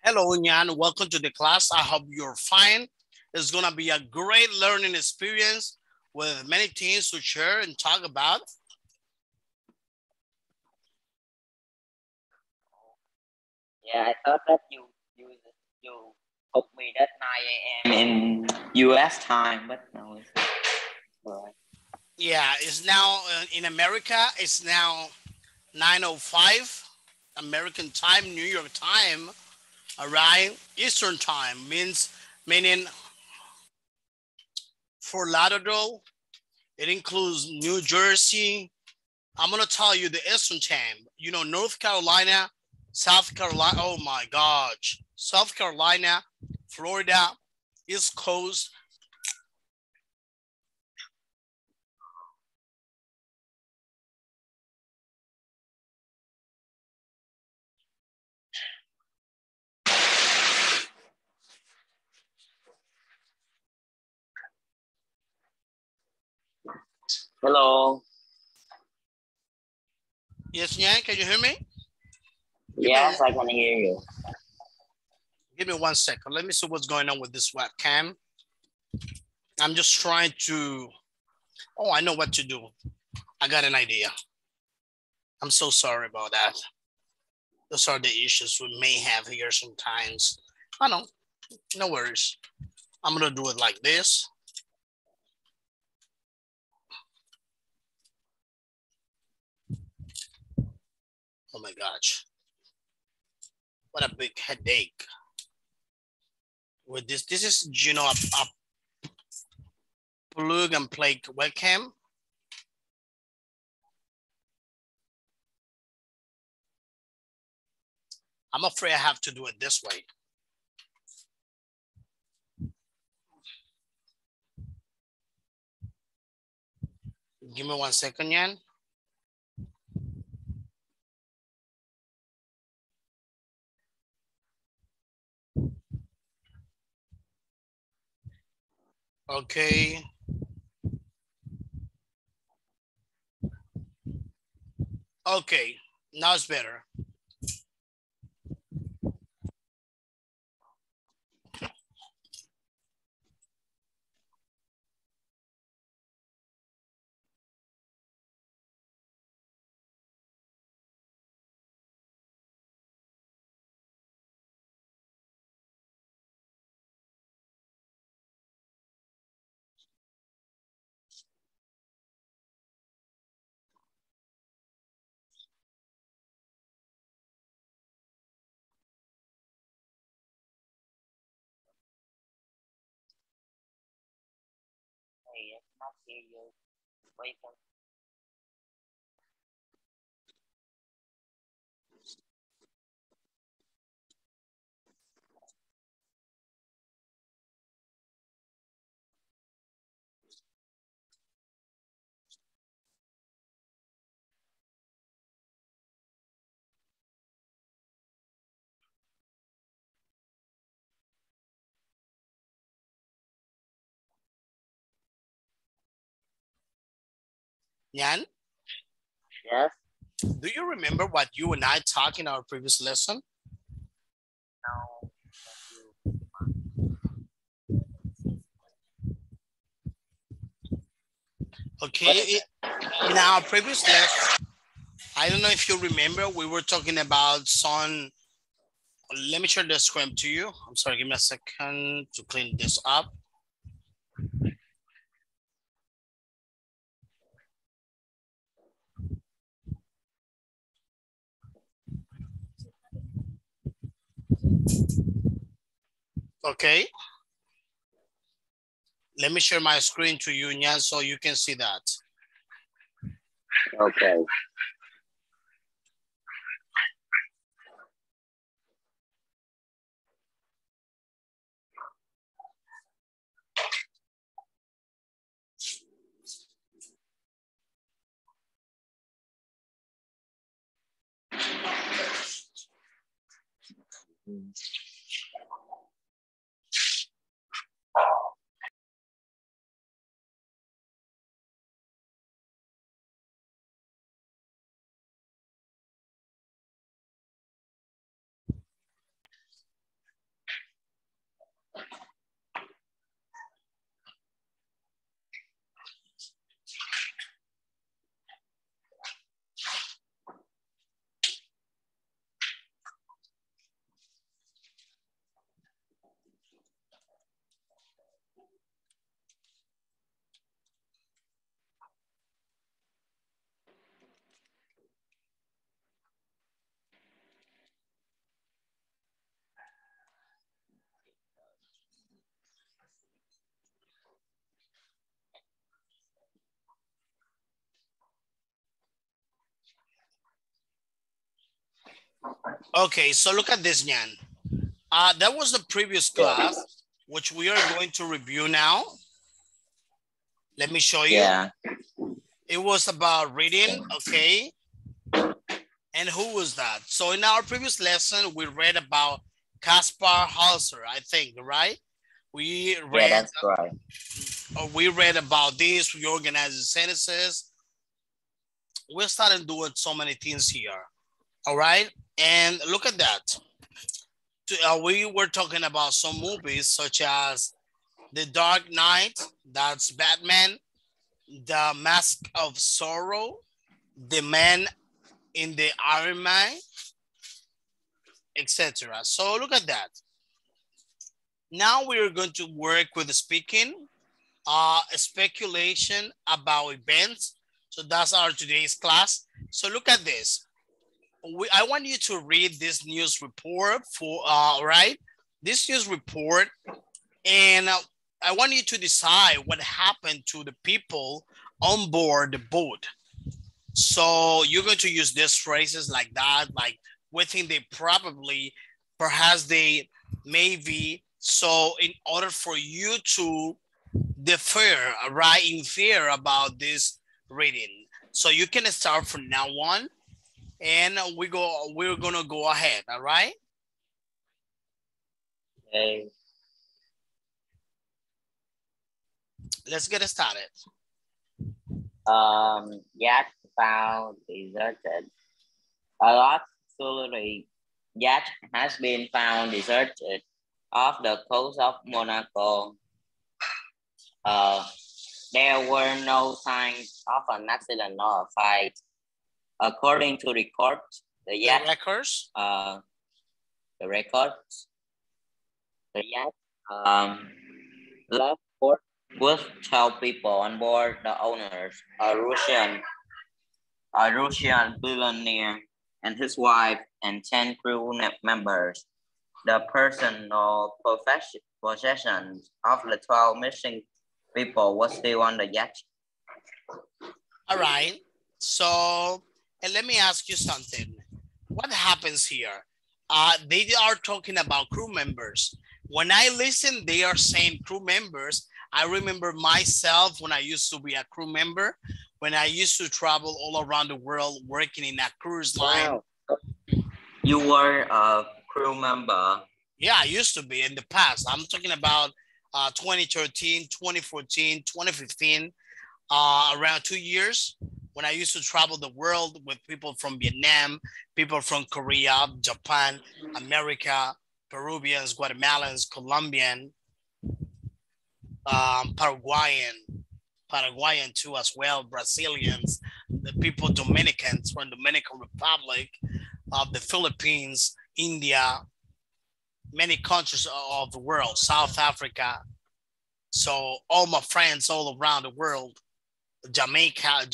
Hello, Nyan. Welcome to the class. I hope you're fine. It's going to be a great learning experience with many things to share and talk about. Yeah, I thought that you told me that 9 a.m. in U.S. time, but no, it's all right. Yeah, it's now in America. It's now 9:05 American time, New York time. All right, Eastern time meaning Fort Lauderdale. It includes New Jersey. I'm gonna tell you the Eastern time. You know, North Carolina, South Carolina. Oh my gosh, South Carolina, Florida, East Coast. Hello. Yes, Yan, can you hear me? Yes, I can hear you. Give me 1 second. Let me see what's going on with this webcam. I'm just trying to. Oh, I know what to do. I got an idea. I'm so sorry about that. Those are the issues we may have here sometimes. I know. No worries. I'm gonna do it like this. Oh my gosh. What a big headache. With this is, you know, a plug and play webcam. I'm afraid I have to do it this way. Give me 1 second, Yan. Okay. Okay, now it's better. Hey, I cannot hear you. Wait a Yan, Yes. do you remember what you and I talked in our previous lesson? Now Okay, in our previous lesson, I don't know if you remember, we were talking about some, let me share the screen to you. I'm sorry, give me a second to clean this up. Okay, let me share my screen to you, Nyan, so you can see that. okay. Okay, so look at this, Nyan. That was the previous Yeah. class, which we are going to review now. Let me show you. Yeah. It was about reading, okay? And who was that? So in our previous lesson, we read about Kaspar Hauser, I think, right? We Yeah, read, that's right. we read about this, we organized the sentences. We're starting doing so many things here, all right? And look at that. We were talking about some movies such as The Dark Knight, that's Batman, The Mask of Sorrow, The Man in the Iron Man, etc. So look at that. Now we're going to work with the speaking, speculation about events. So that's our today's class. So look at this. I want you to read this news report for, right? This news report, and I want you to decide what happened to the people on board the boat. So you're going to use these phrases like that, like we think they probably, perhaps they, maybe. So in order for you to defer, right, in fear about this reading. So you can start from now on, and we're gonna go ahead, all right? Okay. Let's get started. Yacht found deserted. A luxury yacht has been found deserted off the coast of Monaco. Uh, there were no signs of an accident or a fight. According to records, the The yacht, records. the records, the yacht left port with 12 people on board. The owners, a Russian billionaire and his wife, and 10 crew members. The personal possessions of the 12 missing people was still on the yacht. All right. So, and let me ask you something. What happens here? They are talking about crew members. When I listen, they are saying crew members. I remember myself when I used to be a crew member, when I used to travel all around the world working in a cruise line. Wow. You were a crew member. Yeah, I used to be in the past. I'm talking about 2013, 2014, 2015, around 2 years when I used to travel the world with people from Vietnam, people from Korea, Japan, America, Peruvians, Guatemalans, Colombian, Paraguayan too as well, Brazilians, the people Dominicans from Dominican Republic, the Philippines, India, many countries of the world, South Africa. So all my friends all around the world, Jamaica,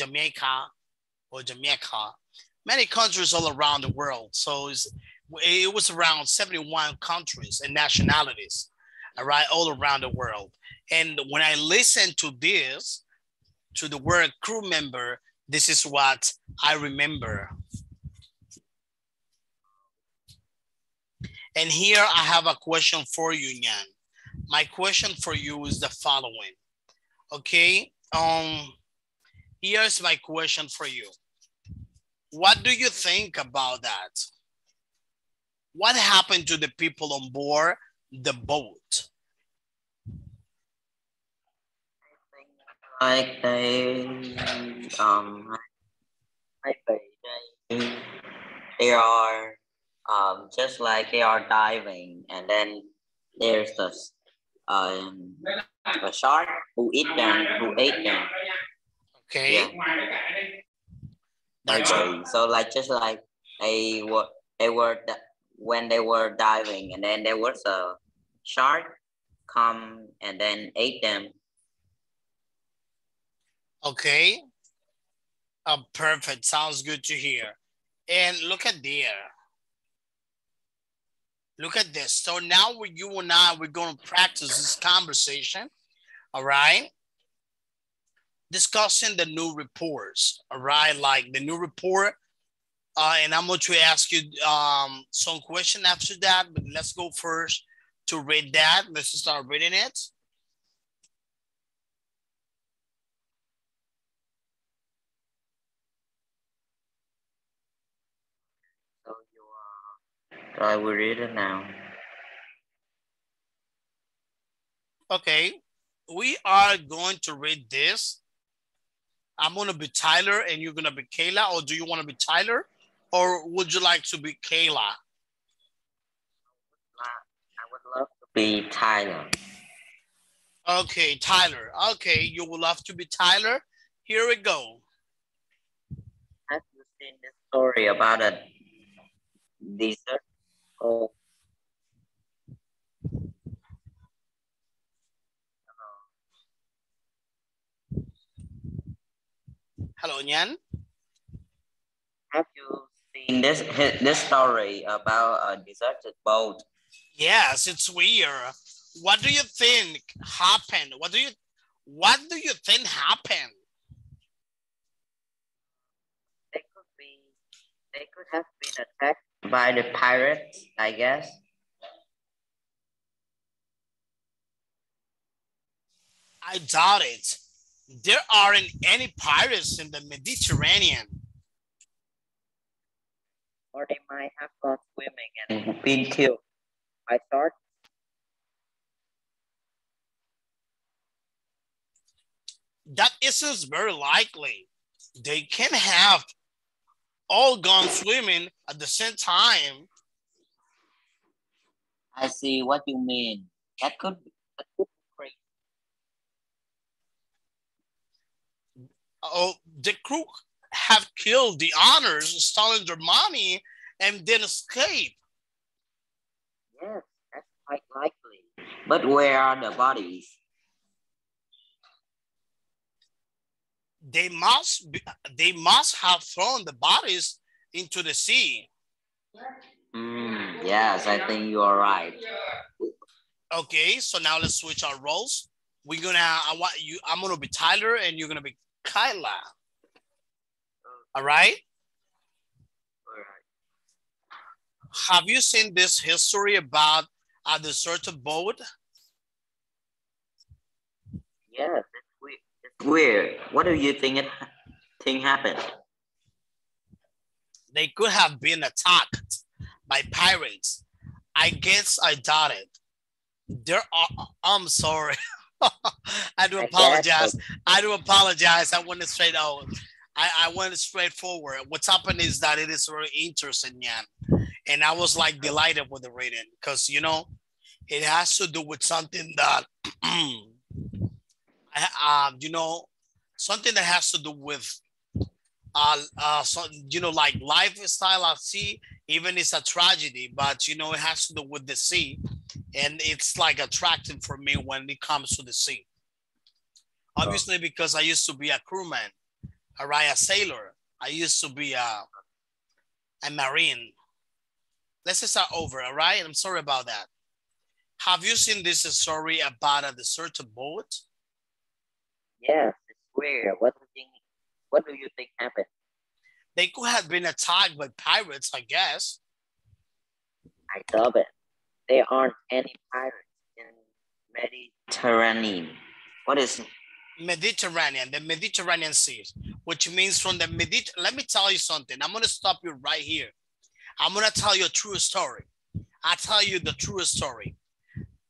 many countries all around the world. So it was around 71 countries and nationalities, all right, all around the world. And when I listen to this, to the word crew member, this is what I remember. And here I have a question for you, Nyan. My question for you is the following. Okay, here's my question for you. What do you think about that? What happened to the people on board the boat? Like like they are just like they are diving, and then there's um a shark who ate them. Okay, Yeah. that's So like just like they were when they were diving, and then there was a shark come and then ate them. okay. Perfect. Sounds good to hear. And look at there. Look at this. So now you and I, we're going to practice this conversation. All right. Discussing the new reports. All right. Like the new report And I'm going to ask you some question after that, but let's go first to read that. Let's start reading it. So I will read it now. Okay, we are going to read this. I'm going to be Tyler and you're going to be Kayla, or do you want to be Tyler? Or would you like to be Kayla? I would love to be Tyler. Okay, Tyler. Okay, you would love to be Tyler. Here we go. Have you seen this story about a desert? Oh, Hello, Nyan. have you seen this story about a deserted boat? Yes, it's weird. What do you think happened? What do you think happened? They could have been attacked by the pirates, I guess. I doubt it. There aren't any pirates in the Mediterranean. Or they might have gone swimming and been killed by sharks. That isn't very likely. They can have all gone swimming at the same time. I see what you mean. That could be crazy. Oh, the crew have killed the honors, stolen their money, and then escape. Yes, that's quite likely. But where are the bodies? They must have thrown the bodies into the sea. Yes, I think you are right. Okay, so now let's switch our roles. I'm gonna be Tyler and you're gonna be Kyla. All right? Have you seen this history about a deserted boat? Yes, it's weird. What do you think happened? They could have been attacked by pirates. I guess I doubt it. I'm sorry. I do apologize. I do apologize. I went straight out. I went straight forward. What's happened is that it is very interesting, Yan. And I was like delighted with the rating because, you know, it has to do with something that, you know, something that has to do with, so, you know, like lifestyle at sea. Even it's a tragedy, but, you know, it has to do with the sea. And it's like attractive for me when it comes to the sea. Obviously, because I used to be a crewman, all right, a sailor. I used to be a marine. Let's just start over, all right? I'm sorry about that. Have you seen this story about a deserted boat? Yes, it's weird. What do you think happened? They could have been attacked by pirates, I guess. I doubt it. There aren't any pirates in Mediterranean. What is Mediterranean, the Mediterranean Sea, which means from the Let me tell you something. I'm going to stop you right here. I'm going to tell you a true story. I'll tell you the true story.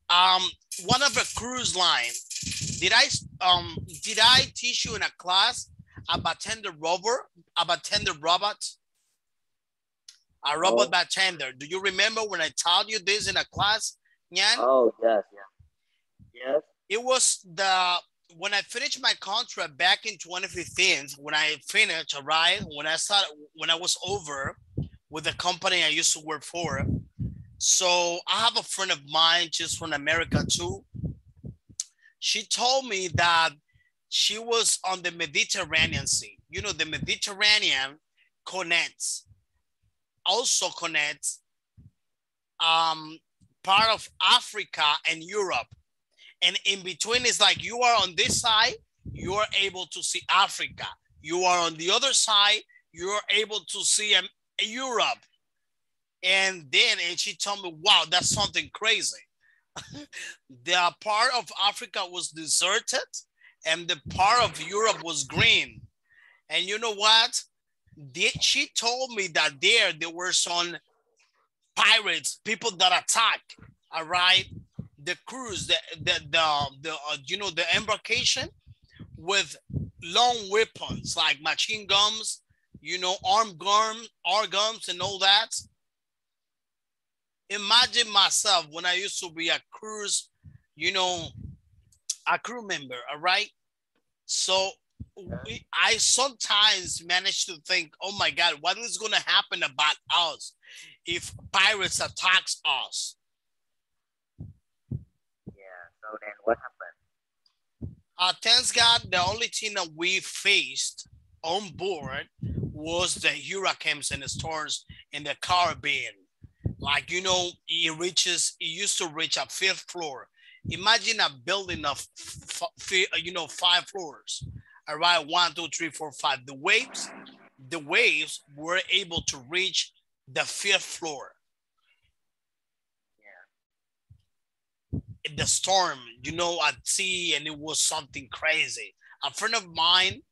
One of a cruise line, did I teach you in a class about tender robot? A robot bartender. Do you remember when I taught you this in a class, Nyan? Oh, yes, yes. It was when I finished my contract back in 2015, when I finished, right? When I was over with the company I used to work for. So I have a friend of mine just from America too. She told me that she was on the Mediterranean Sea. You know, the Mediterranean also connects part of Africa and Europe. And in between is like you are on this side, you are able to see Africa. You are on the other side, you are able to see Europe. And she told me, wow, that's something crazy. The part of Africa was deserted and the part of Europe was green. And you know what? She told me that there were some pirates, people that attack, all right, the cruise, the embarkation with long weapons like machine guns, armed guns and all that. Imagine myself when I used to be a cruise, a crew member, all right? So I sometimes manage to think, oh my God, what is going to happen about us if pirates attacks us? Yeah, so then what happened? Thanks God, the only thing that we faced on board was the hurricanes and the storms in the Caribbean. Like, it used to reach a 5th floor. Imagine a building of, 5 floors. All right, 1, 2, 3, 4, 5. The waves were able to reach the 5th floor. The storm, at sea, and it was something crazy. A friend of mine,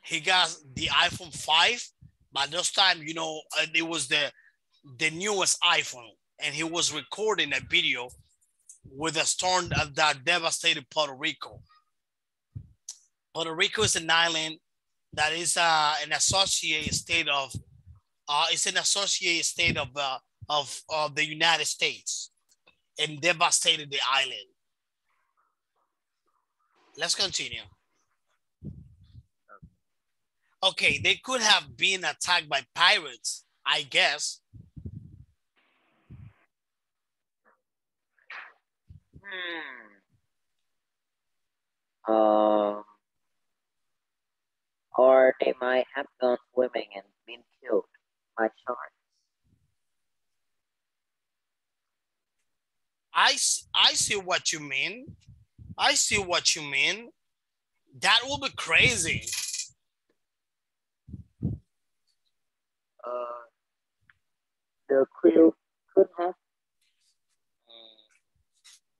he got the iPhone 5, but this time, it was the newest iPhone, and he was recording a video with a storm that devastated Puerto Rico. Puerto Rico is an island that is an associated state of the United States, and devastated the island. Let's continue. Okay, they could have been attacked by pirates, I guess. Or they might have gone swimming and been killed by sharks. I see what you mean. I see what you mean. That will be crazy. The crew could have.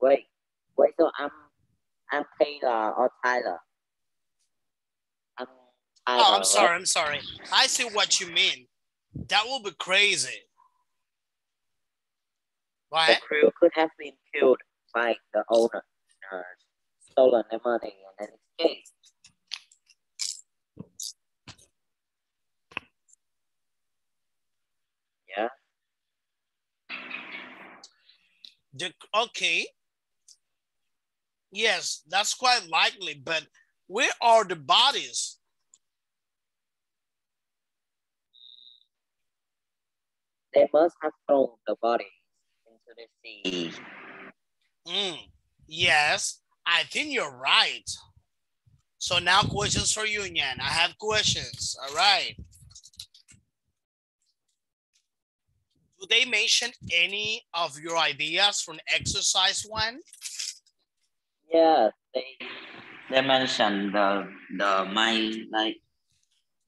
Wait. So I'm Taylor or Tyler. I'm Tyler. Oh, I'm sorry. I see what you mean. That will be crazy. What? The crew could have been killed by the owner, stolen the money, and then escaped. Yeah. Okay. Yes, that's quite likely, but where are the bodies? They must have thrown the bodies into the sea. Yes, I think you're right. So now questions for Union. I have questions. All right. Do they mention any of your ideas from exercise 1? Yeah, they mentioned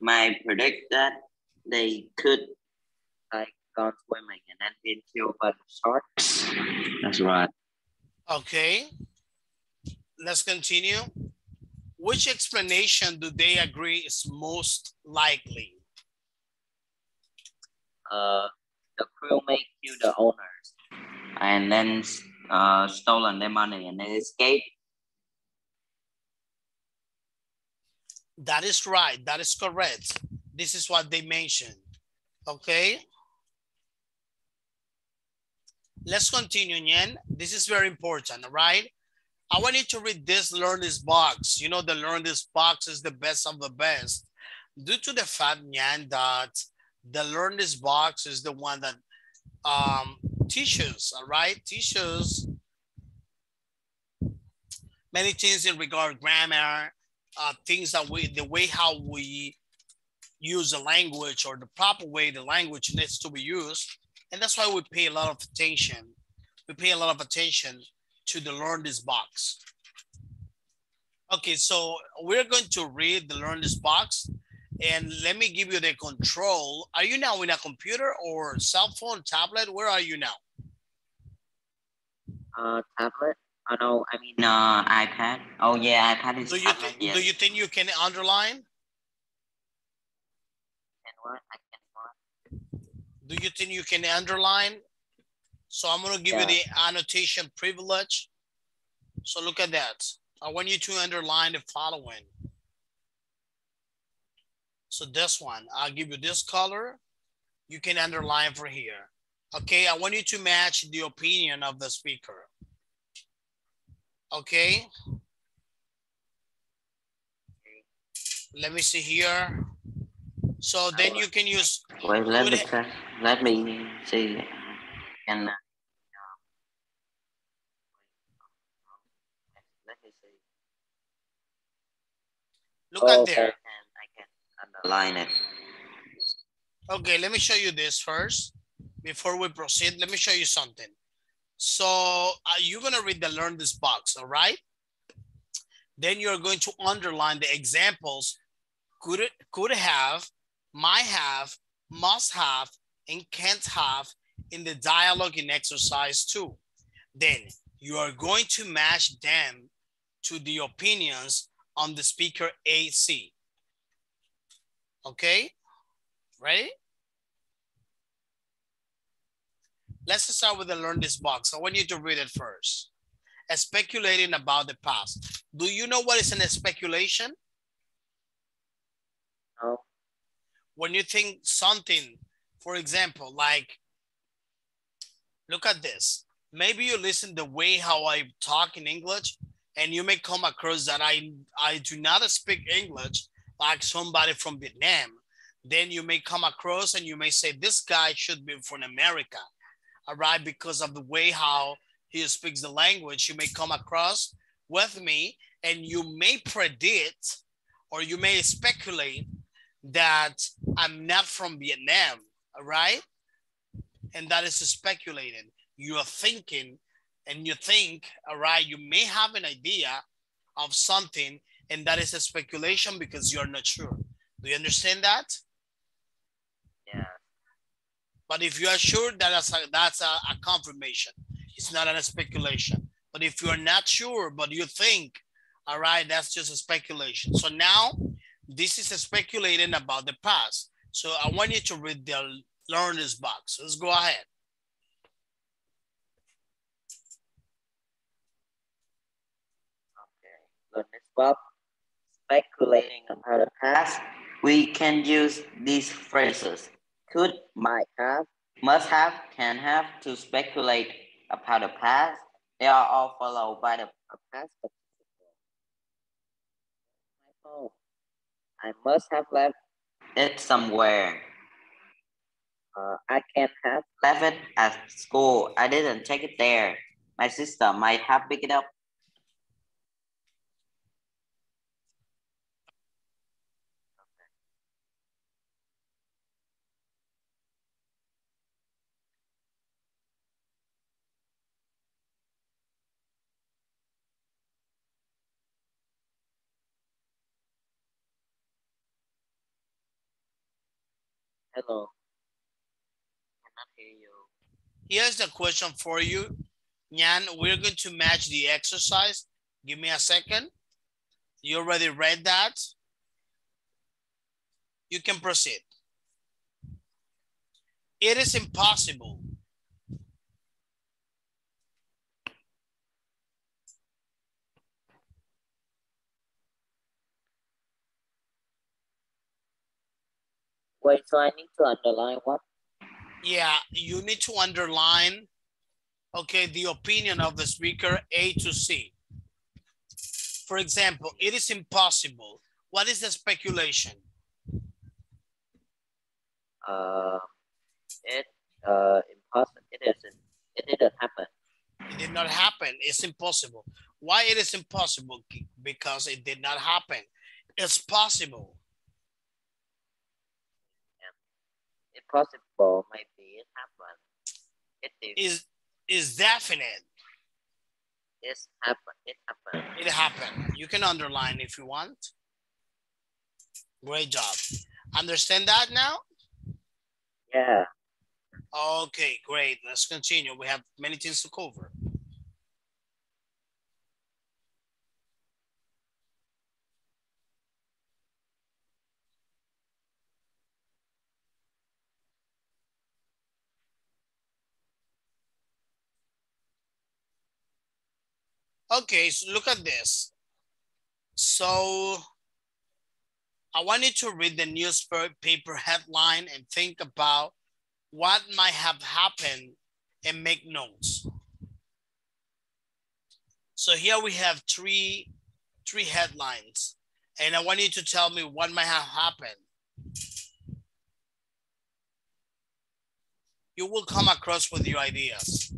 my predict that they could gone swimming and then been killed by the sharks. That's right. Okay. Let's continue. Which explanation do they agree is most likely? The crew may kill the owners and then stolen their money and they escape. That is right. That is correct. This is what they mentioned. Okay. Let's continue, Nyen. This is very important, all right? I want you to read this, learn this box. You know, the learn this box is the best of the best. Due to the fact, Nyan, that the learn this box is the one that teaches, all right? Teaches many things in regard grammar, things that the way how we use the language or the proper way the language needs to be used. And that's why we pay a lot of attention. We pay a lot of attention to the learn this box. Okay, so we're going to read the learn this box. And let me give you the control. Are you now in a computer or cell phone, tablet? Where are you now? Tablet. Oh no, I mean iPad. Oh yeah, iPad is tablet. Yes. Do you think you can underline? And what? I can what? Do you think you can underline? So I'm going to give you the annotation privilege. So look at that. I want you to underline the following. So this one, I'll give you this color. You can underline for here. Okay, I want you to match the opinion of the speaker. Okay. Let me see here. So then you can use. Wait, let me try. Let me see. And let me see. Look at there. I can underline it. Okay, let me show you this first. Before we proceed, let me show you something. So you're gonna read the learn this box, all right? Then you're going to underline the examples could have, might have, must have, and can't have in the dialogue in exercise 2. Then you are going to match them to the opinions on the speaker AC. Okay, ready? Let's start with the learn this box. I want you to read it first. Speculating about the past. Do you know what is an speculation? No. When you think something, for example, like, look at this. Maybe you listen the way how I talk in English, and you may come across that I do not speak English like somebody from Vietnam. Then you may come across and you may say, this guy should be from America, all right? Because of the way how he speaks the language, you may come across with me and you may predict or you may speculate that I'm not from Vietnam, all right? And that is speculating. You are thinking and you think, all right, you may have an idea of something and that is a speculation because you're not sure. Do you understand that? Yeah. But if you are sure, that's a confirmation. It's not a speculation. But if you're not sure, but you think, all right, that's just a speculation. So now this is a speculating about the past. So I want you to read the learn this box. Let's go ahead. Okay. Learn this box. Speculating about the past. We can use these phrases. Could, might have, must have, can have to speculate about the past. They are all followed by the past participle. My phone. I must have left it somewhere. I can have left it at school. I didn't take it there. My sister might have picked it up. Hello. I cannot hear you. Here's the question for you. Nyan, we're going to match the exercise. Give me a second. You already read that? You can proceed. It is impossible. Wait, so I need to underline what? Yeah, you need to underline, okay, the opinion of the speaker A to C. For example, it is impossible. What is the speculation? Impossible. It didn't happen. It did not happen. It's impossible. Why it is impossible? Because it did not happen. It's possible. Yeah. Impossible. Maybe it happened. It is definite. It happened. It happened. It happened. You can underline if you want. Great job. Understand that now? Yeah. Okay, great. Let's continue. We have many things to cover. Okay, so look at this. So I want you to read the newspaper headline and think about what might have happened and make notes. So here we have three headlines, and I want you to tell me what might have happened. You will come across with your ideas.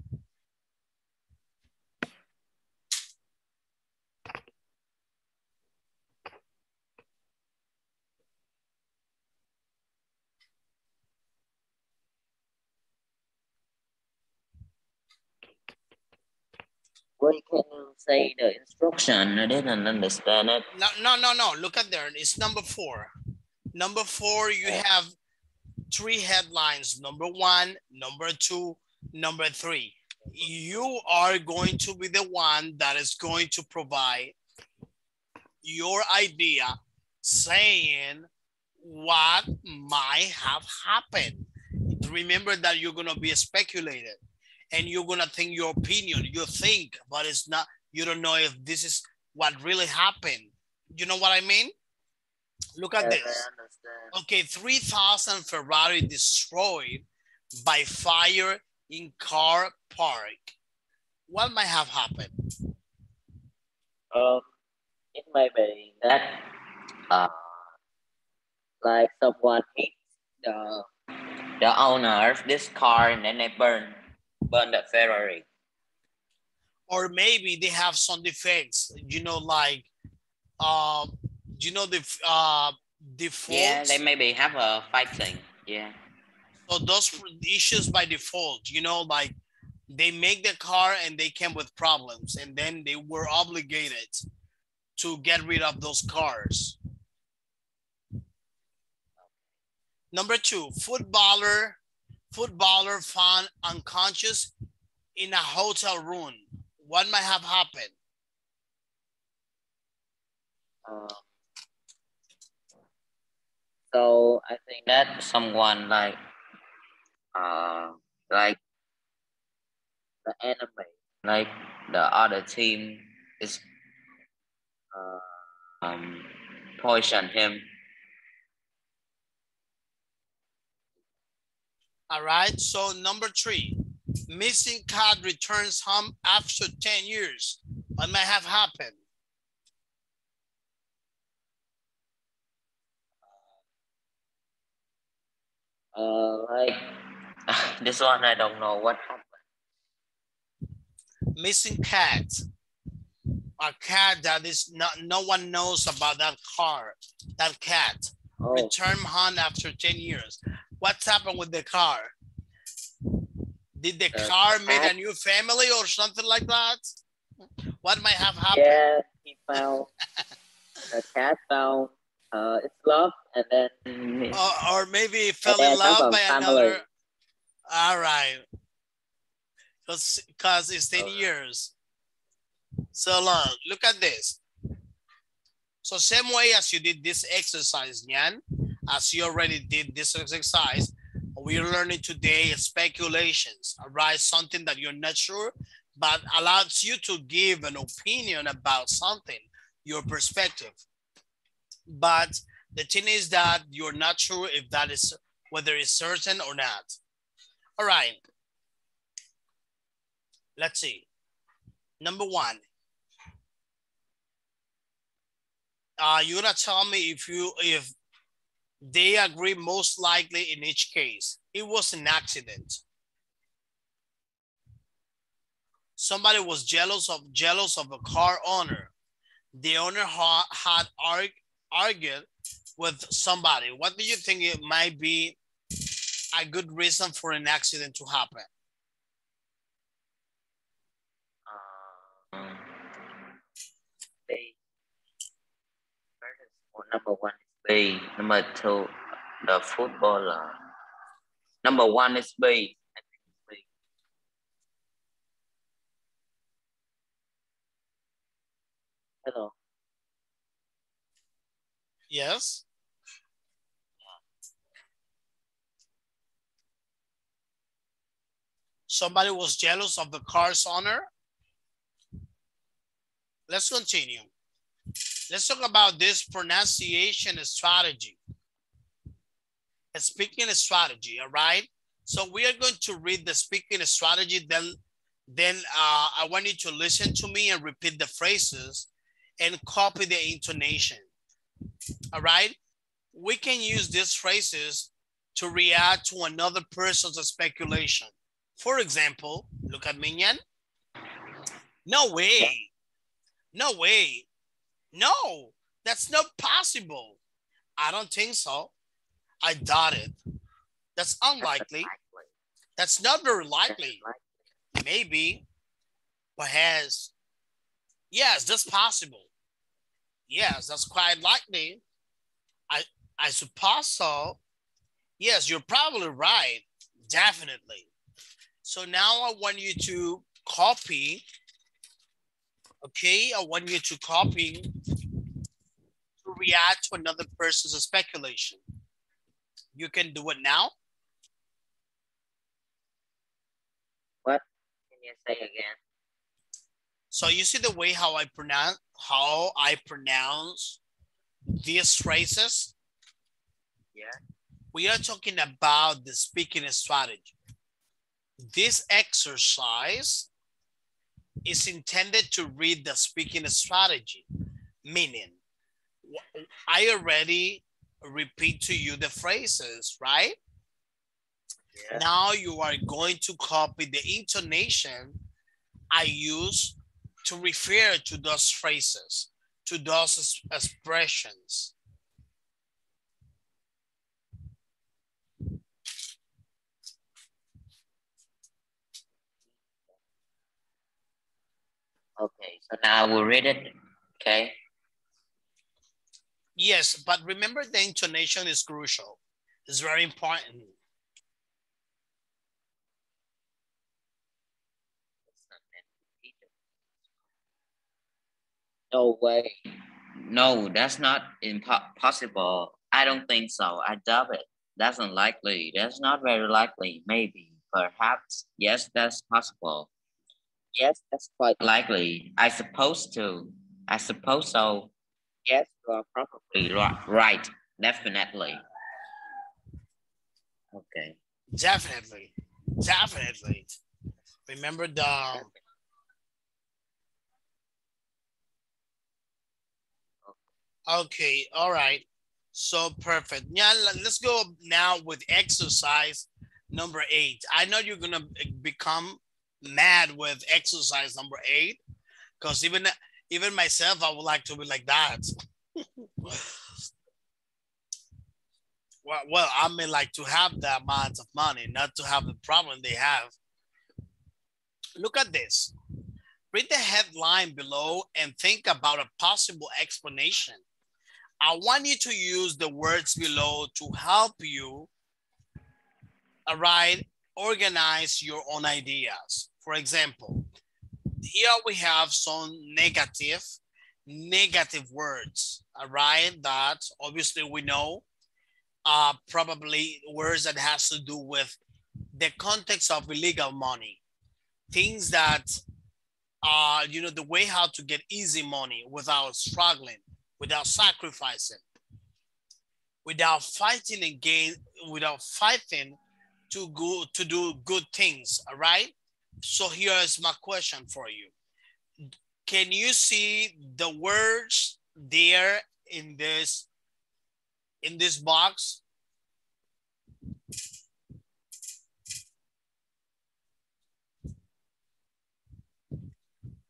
Well, can you say the instruction? I didn't understand it. No. Look at there. It's number 4. Number 4, you have 3 headlines. Number 1, number 2, number 3. You are going to be the one that is going to provide your idea saying what might have happened. Remember that you're going to be speculated and you're going to think your opinion. You think, but it's not, you don't know if this is what really happened. You know what I mean? Look at Yes, this. I understand. Okay, 3,000 Ferrari destroyed by fire in car park. What might have happened? It might be that like someone hit the the owner of this car and then they burn the Ferrari. Or maybe they have some defects, you know, like, uh, you know, the defaults. Yeah, they maybe have a fighting. Yeah. So those issues by default, you know, like they make the car and they came with problems, and then they were obligated to get rid of those cars. Number 2, footballer found unconscious in a hotel room. What might have happened? So I think that someone like the enemy, like the other team is poison him. All right, so number 3, missing cat returns home after 10 years. What might have happened? Like this one I don't know what happened. Missing cat. A cat that is not, no one knows about that cat. Oh. Return home after 10 years. What's happened with the car? Did the car meet a new family or something like that? What might have happened? Yeah, he found the cat found its love, and then or maybe he fell in love by another. All right, because it's 10 years. So look at this. So same way as you did this exercise, Nyan, as you already did this exercise, we're learning today speculations, all right? Something that you're not sure, but allows you to give an opinion about something, your perspective. But the thing is that you're not sure if that is, whether it's certain or not. All right, let's see. Number 1. You're gonna tell me if they agree most likely in each case. It was an accident. Somebody was jealous of a car owner. The owner had argued with somebody. What do you think it might be a good reason for an accident to happen? B. Number 1 is B. Number 2 The footballer. Number one is B. I think it's B. Hello. Yes. Somebody was jealous of the car's owner. Let's continue. Let's talk about this pronunciation strategy. A speaking strategy, all right? So we are going to read the speaking strategy, then I want you to listen to me and repeat the phrases and copy the intonation, all right? We can use these phrases to react to another person's speculation. For example, look at me, Yan. No way. No way. No, that's not possible. I don't think so. I doubt it. That's unlikely. That's not very likely. Maybe, perhaps. Yes, that's possible. Yes, that's quite likely. I suppose so. Yes, you're probably right. Definitely. So now I want you to copy. Okay, I want you to copy to react to another person's speculation. You can do it now. What? Can you say again? So you see the way how I pronounce these phrases? Yeah. We are talking about the speaking strategy. This exercise is intended to read the speaking strategy, meaning I already repeat to you the phrases, right? Yeah. Now you are going to copy the intonation I use to refer to those phrases, to those expressions. Okay, so now we'll read it, okay? Yes, but remember the intonation is crucial. It's very important. No way. No, that's not impossible. I don't think so. I doubt it. That's unlikely. That's not very likely. Maybe. Perhaps. Yes, that's possible. Yes, that's quite likely. I suppose to. I suppose so. Yes, you are probably right. Definitely. Okay. Definitely. Definitely. Remember the... Okay, all right. So perfect. Yeah, let's go now with exercise number 8. I know you're gonna become mad with exercise number 8, because even myself, I would like to be like that. Well, I mean, like to have the amount of money, not to have the problem they have. Look at this. Read the headline below and think about a possible explanation. I want you to use the words below to help you, all right, organize your own ideas. For example, here we have some negative words, all right, that obviously we know are probably words that has to do with the context of illegal money, things that are, you know, the way how to get easy money without struggling, without sacrificing, without fighting again, without fighting to do good things. All right. So here is my question for you. Can you see the words there in this box?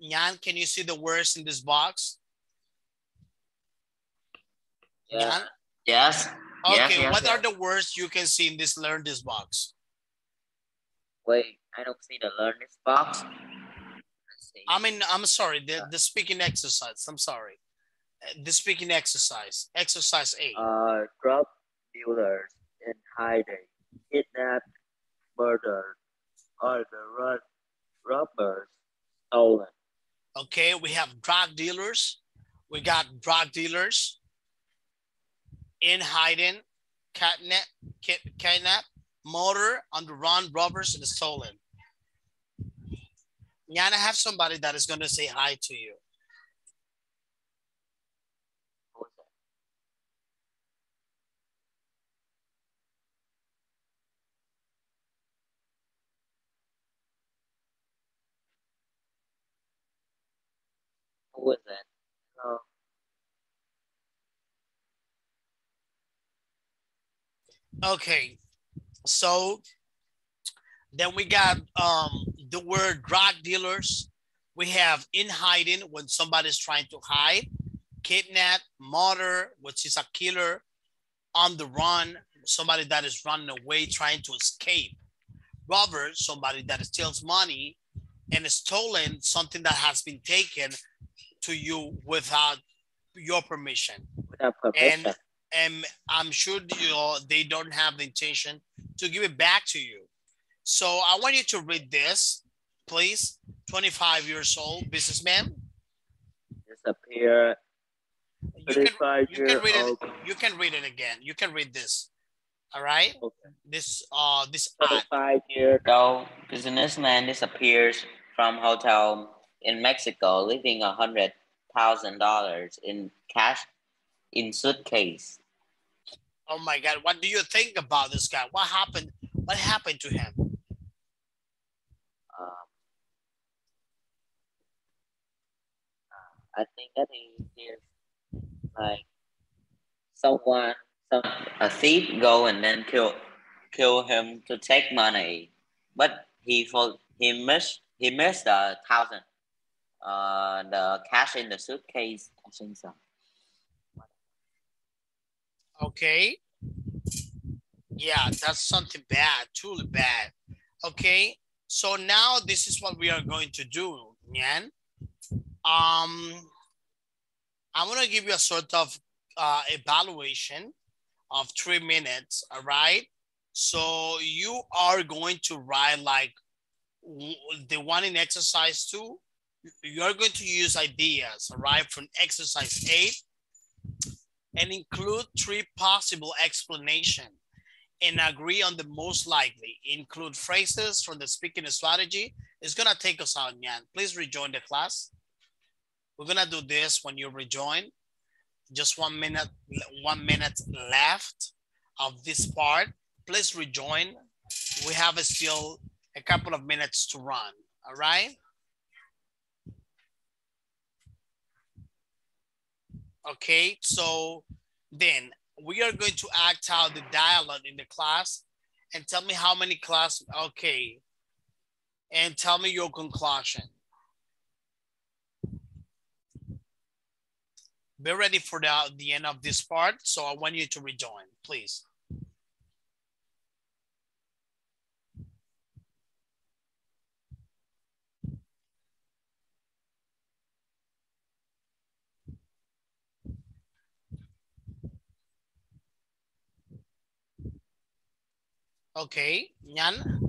Nyan, can you see the words in this box? Yeah. Nyan? Yes. Okay, yes, what yes. are the words you can see in this learn this box? Wait, I don't see the learn this box. I mean, I'm sorry, the speaking exercise. I'm sorry. The speaking exercise, exercise 8. Drug dealers. in hiding, kidnapped, murdered, on the run, robbers, stolen. Okay, we have drug dealers. We got drug dealers in hiding, kidnap, murder, on the run, robbers, and stolen. Yana, I have somebody that is going to say hi to you. Who is it? Oh, Okay, so then we got the word drug dealers. We have in hiding when somebody's trying to hide, kidnap, murder, which is a killer, on the run, somebody that is running away trying to escape, robber, somebody that steals money, and stolen, something that has been taken to you without your permission. without And permission. and I'm sure they don't have the intention to give it back to you. So I want you to read this, please. 25 years old, businessman. Disappear. You can 35 you can year read it. old. You can read it again. You can read this. All right. Okay. This this ad. 35-year-old businessman disappears from hotel in Mexico, leaving $100,000 in cash in suitcase. Oh my God! What do you think about this guy? What happened? What happened to him? I think that he is like someone, some A thief go and then kill him to take money, but he missed the thousand. The cash in the suitcase. Okay. Yeah, that's something bad, truly bad. Okay. So now this is what we are going to do, Nyan. I'm gonna give you a sort of evaluation of 3 minutes. All right. So you are going to write like the one in exercise 2. You're going to use ideas, all right, from exercise 8 and include 3 possible explanations and agree on the most likely. Include phrases from the speaking strategy. It's gonna take us out, Nyan. Please rejoin the class. We're gonna do this when you rejoin. Just 1 minute left of this part. Please rejoin. We have still a couple of minutes to run, all right? Okay, so then we are going to act out the dialogue in the class and tell me how many class, okay, and tell me your conclusion. Be ready for the end of this part, so I want you to rejoin, please. Okay, Nyan.